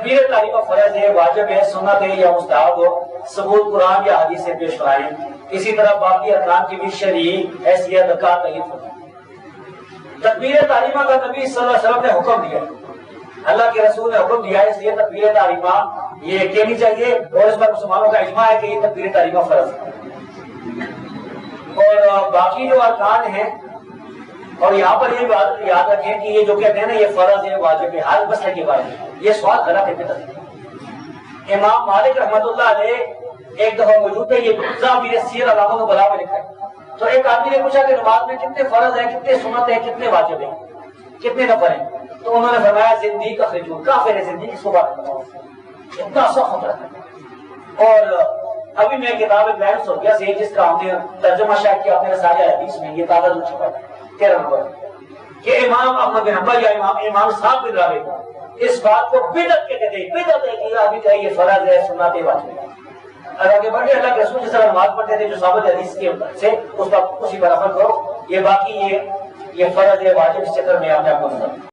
تکبیر تحریمہ فرض ہے، واجب ہے، سنت ہے یا مستحب ہو، ثبوت قرآن یا حدیث سے پیش کرائیں۔ اسی طرح باقی ارکان کی بھی شرعی حیثیت زکات تعین فرمائیں۔ تکبیر تحریمہ کا نبی صلی اللہ علیہ وسلم نے حکم دیا، اللہ کے رسول نے حکم دیا، اس لیے تکبیر تحریمہ یہ کہنی چاہیے، اور اس پر مسلمانوں کا اجماع ہے کہ یہ تکبیر تحریمہ فرض ہے۔ اور باقی جو ارکان ہیں، اور یہاں پر یہ بات یاد رکھیں کہ یہ جو کہتے ہیں نا یہ فرض ہے واجب ہے ہر مسئلے کے بارے میں، یہ سوال غلط ہے۔ امام مالک رحمۃ اللہ علیہ ایک دفعہ موجود ہے، یہ ذابیر سیر علامۃ البلاغہ میں لکھا ہے، تو ایک آدمی نے پوچھا کہ نماز میں کتنے فرض ہیں، کتنے سنت ہیں، کتنے واجب ہیں، کتنے نفل ہیں؟ تو انہوں نے فرمایا زندگی کا خجور کافر ہے، زندگی کی صبح اتنا سخت ہے۔ اور ابھی میں کتاب بیان سوریا سے جس کا ہم نے ترجمہ شاید کیا اپنے رسالہ حدیث میں، یہ تازہ ہو چکا ہے 13 نمبر، کہ امام احمد بن حنبل یا امام صاحب بن راوی اس بات کو بدعت کہتے تھے، بدعت ہے کہ آدمی کہے یہ فرض ہے، سنت ہے، واجب ہے۔ آگے بڑھ کے اللہ کے رسول جس طرح نماز پڑھتے تھے جو ثابت حدیث کے سے اس پر اسی پر عمل کرو، یہ باقی یہ فرض ہے واجب اس چکر میں آپ نے